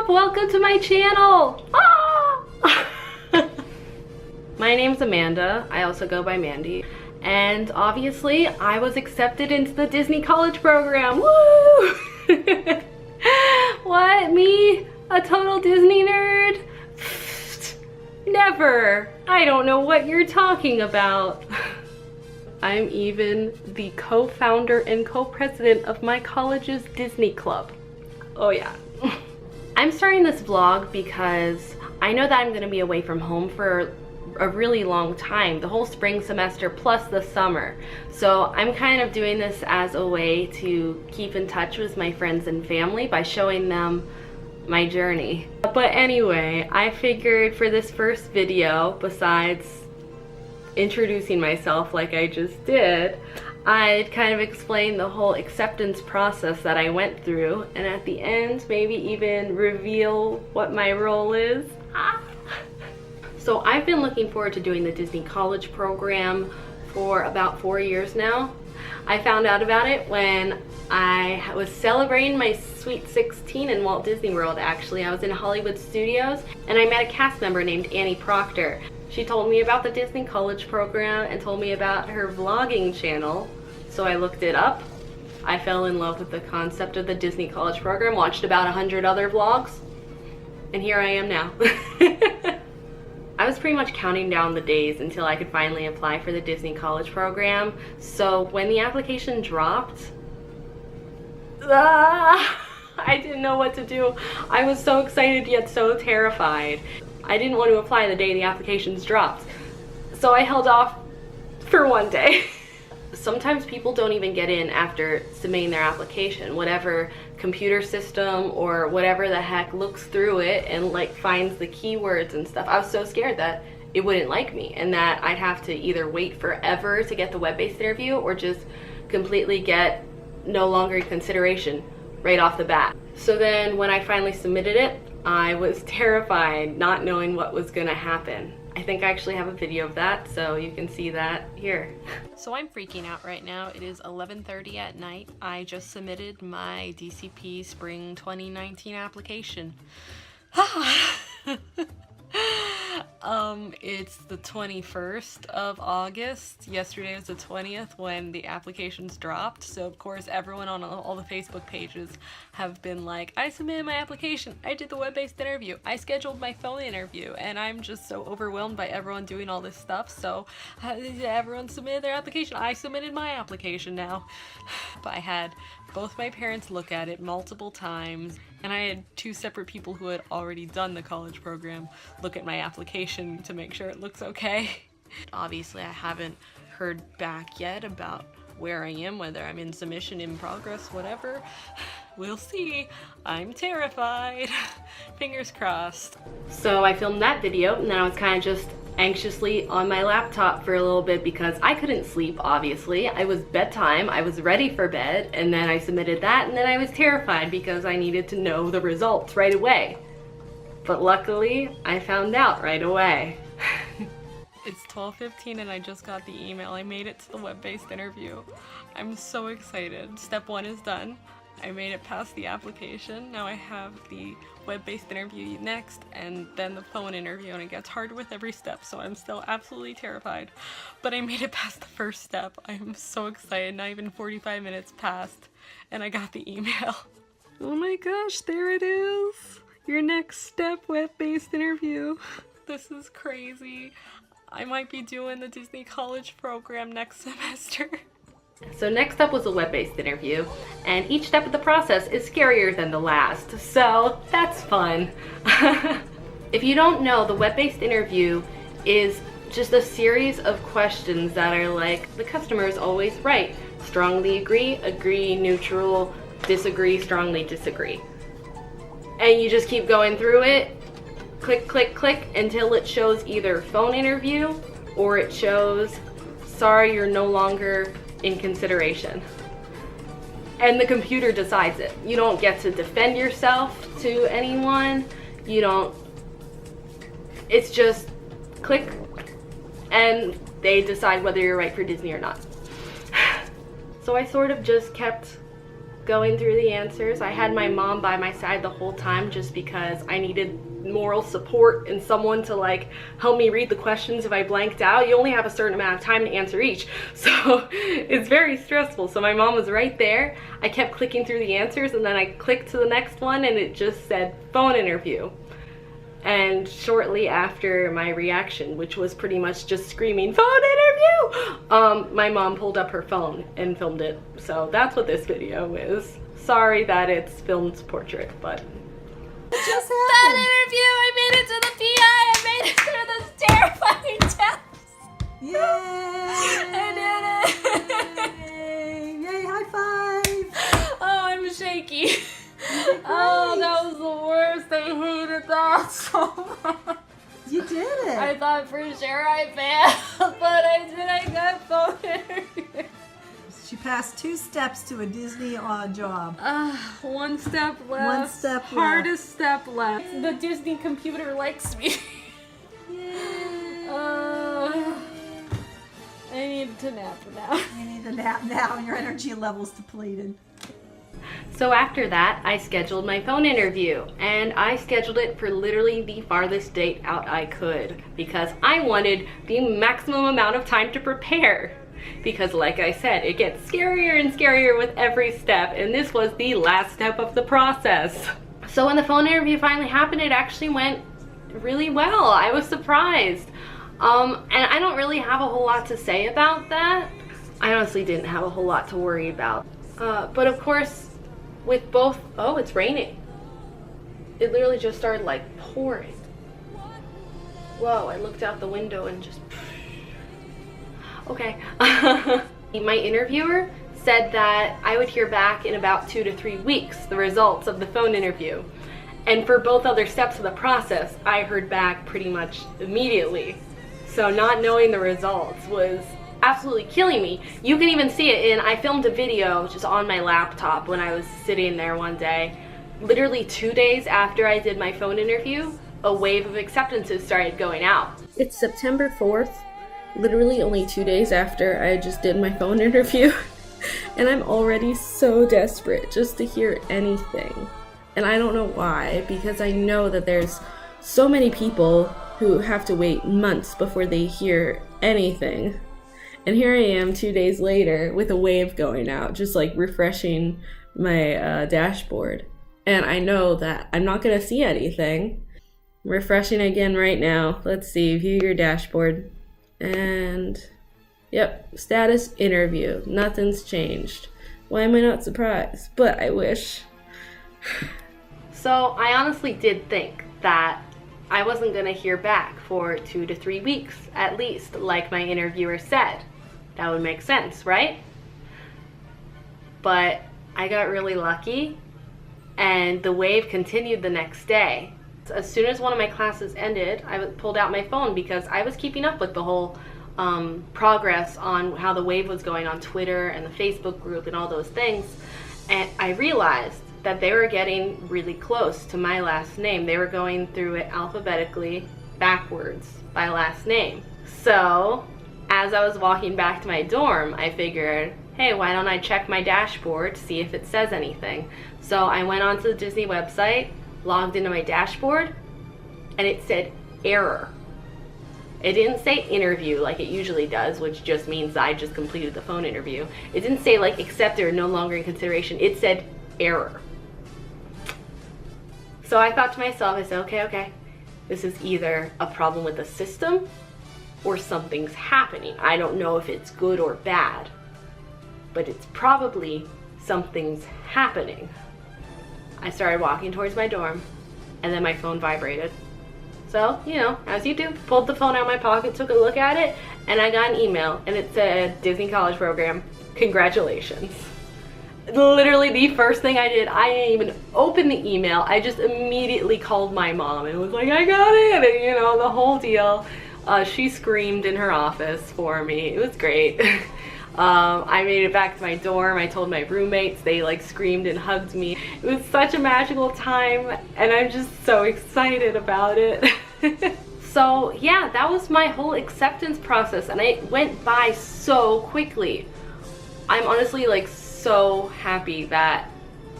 up? Welcome to my channel! Ah! My name's Amanda. I also go by Mandy. And obviously, I was accepted into the Disney College program. Woo! What? Me? A total Disney nerd? Never! I don't know what you're talking about. I'm even the co-founder and co-president of my college's Disney Club. Oh yeah. I'm starting this vlog because I know that I'm gonna be away from home for a really long time, the whole spring semester plus the summer. So I'm kind of doing this as a way to keep in touch with my friends and family by showing them my journey. But anyway, I figured for this first video, besides introducing myself like I just did, I'd kind of explain the whole acceptance process that I went through, and at the end maybe even reveal what my role is. So I've been looking forward to doing the Disney College program for about 4 years now. I found out about it when I was celebrating my Sweet 16 in Walt Disney World. Actually, I was in Hollywood Studios and I met a cast member named Annie Proctor. She told me about the Disney College program and told me about her vlogging channel. So I looked it up. I fell in love with the concept of the Disney College program, watched about 100 other vlogs, and here I am now. I was pretty much counting down the days until I could finally apply for the Disney College program. So when the application dropped, I didn't know what to do. I was so excited yet so terrified. I didn't want to apply the day the applications dropped. So I held off for one day. Sometimes people don't even get in after submitting their application. Whatever computer system or whatever the heck looks through it and like finds the keywords and stuff. I was so scared that it wouldn't like me and that I'd have to either wait forever to get the web-based interview or just completely get no longer in consideration right off the bat. So then when I finally submitted it, I was terrified, not knowing what was gonna happen. I think I actually have a video of that, so you can see that here. So I'm freaking out right now. It is 11:30 at night. I just submitted my DCP Spring 2019 application. It's the 21st of August. Yesterday was the 20th when the applications dropped. So of course everyone on all the Facebook pages have been like, I submitted my application, I did the web-based interview, I scheduled my phone interview, and I'm just so overwhelmed by everyone doing all this stuff. So everyone submitted their application. I submitted my application now. But I had both my parents look at it multiple times, and I had 2 separate people who had already done the college program look at my application to make sure it looks okay. Obviously, I haven't heard back yet about where I am, whether I'm in submission, in progress, whatever. We'll see. I'm terrified. Fingers crossed. So I filmed that video, and then I was kind of just anxiously on my laptop for a little bit because I couldn't sleep, obviously. It was bedtime, I was ready for bed, and then I submitted that, and then I was terrified because I needed to know the results right away. But luckily, I found out right away. It's 12:15 and I just got the email. I made it to the web-based interview. I'm so excited. Step 1 is done. I made it past the application. Now I have the web-based interview next and then the phone interview, and it gets harder with every step, so I'm still absolutely terrified. But I made it past the first step. I am so excited. Not even 45 minutes passed and I got the email. Oh my gosh, there it is. Your next step, web-based interview. This is crazy. I might be doing the Disney College program next semester. So next up was a web-based interview, and each step of the process is scarier than the last, so that's fun. If you don't know, the web-based interview is just a series of questions that are like, the customer is always right. Strongly agree, agree, neutral, disagree, strongly disagree. And you just keep going through it, click, click, click, until it shows either phone interview or it shows, sorry, you're no longer in consideration. And the computer decides it. You don't get to defend yourself to anyone. You don't, it's just click and they decide whether you're right for Disney or not. So I sort of just kept going through the answers. I had my mom by my side the whole time just because I needed moral support and someone to like help me read the questions if I blanked out. You only have a certain amount of time to answer each, so it's very stressful. So my mom was right there. I kept clicking through the answers and then I clicked to the next one and it just said phone interview. And shortly after my reaction, which was pretty much just screaming, phone interview, my mom pulled up her phone and filmed it. So that's what this video is. Sorry that it's filmed portrait, but. Just Phone interview, I made it to the PI, I made it through this terrifying test. Yay! I did it. Yay! Yay, high five! Oh, I'm shaky. Oh, that was the worst. I hated that so much. You did it. I thought for sure I failed, but I did. I got phone interview. She passed 2 steps to a Disney job. One step left. One step left. Hardest step left. The Disney computer likes me. Yay! I need to nap now. You need a nap now. Your energy level's depleted. So after that, I scheduled my phone interview, and I scheduled it for literally the farthest date out I could because I wanted the maximum amount of time to prepare. Because like I said, it gets scarier and scarier with every step, and this was the last step of the process. So when the phone interview finally happened, it actually went really well. I was surprised. And I don't really have a whole lot to say about that. I honestly didn't have a whole lot to worry about. But of course, with both, oh, it's raining. It literally just started like pouring. Whoa, I looked out the window and just, okay. My interviewer said that I would hear back in about 2 to 3 weeks, the results of the phone interview. And for both other steps of the process, I heard back pretty much immediately. So not knowing the results was absolutely killing me. You can even see it in, I filmed a video just on my laptop when I was sitting there one day. Literally 2 days after I did my phone interview, a wave of acceptances started going out. It's September 4th, literally only 2 days after I just did my phone interview. And I'm already so desperate just to hear anything. And I don't know why, because I know that there's so many people who have to wait months before they hear anything. And here I am 2 days later with a wave going out, just like refreshing my dashboard. And I know that I'm not gonna see anything. I'm refreshing again right now. Let's see, view your dashboard. And yep, status interview. Nothing's changed. Why am I not surprised? But I wish. So I honestly did think that I wasn't gonna hear back for 2 to 3 weeks at least, like my interviewer said. That would make sense, right? But I got really lucky and the wave continued the next day. As soon as one of my classes ended, I pulled out my phone because I was keeping up with the whole progress on how the wave was going on Twitter and the Facebook group and all those things. And I realized that they were getting really close to my last name. They were going through it alphabetically backwards by last name. So as I was walking back to my dorm, I figured, hey, why don't I check my dashboard to see if it says anything? So I went onto the Disney website, logged into my dashboard, and it said error. It didn't say interview like it usually does, which just means I just completed the phone interview. It didn't say like accepted or no longer in consideration. It said error. So I thought to myself, I said, okay, this is either a problem with the system or something's happening. I don't know if it's good or bad, but it's probably something's happening. I started walking towards my dorm, and then my phone vibrated. So, you know, as you do, pulled the phone out of my pocket, took a look at it, and I got an email, and it said, Disney College Program, congratulations. Literally the first thing I did, I didn't even open the email, I just immediately called my mom and was like, I got it, and you know, the whole deal. She screamed in her office for me. It was great. I made it back to my dorm. I told my roommates. They like screamed and hugged me. It was such a magical time and I'm just so excited about it. So yeah, that was my whole acceptance process and it went by so quickly. I'm honestly like so happy that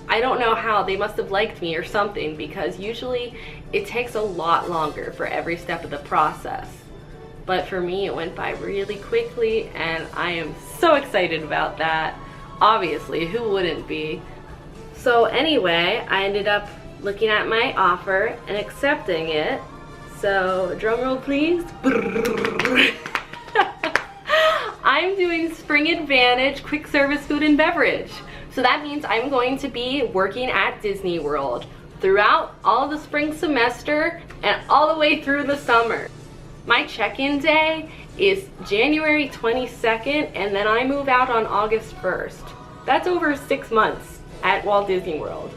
I don't know how, they must have liked me or something, because usually it takes a lot longer for every step of the process. But for me, it went by really quickly, and I am so excited about that. Obviously, who wouldn't be? So anyway, I ended up looking at my offer and accepting it. So, drum roll please. I'm doing Spring Advantage quick service food and beverage. So that means I'm going to be working at Disney World throughout all the spring semester and all the way through the summer. My check-in day is January 22nd, and then I move out on August 1st. That's over 6 months at Walt Disney World,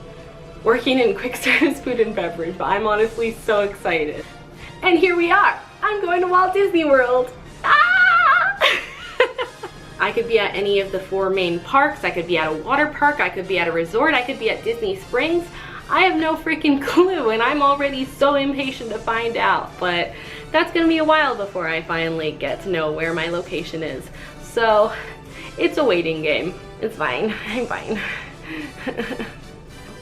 working in quick service food and beverage, but I'm honestly so excited. And here we are, I'm going to Walt Disney World. Ah! I could be at any of the 4 main parks, I could be at a water park, I could be at a resort, I could be at Disney Springs. I have no freaking clue, and I'm already so impatient to find out, but that's gonna be a while before I finally get to know where my location is. So, it's a waiting game. It's fine, I'm fine.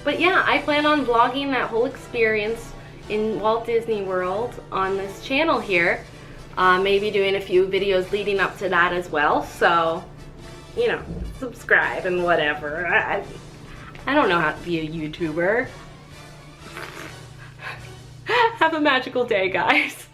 But yeah, I plan on vlogging that whole experience in Walt Disney World on this channel here. Maybe doing a few videos leading up to that as well, so, you know, subscribe and whatever. I don't know how to be a YouTuber. Have a magical day, guys.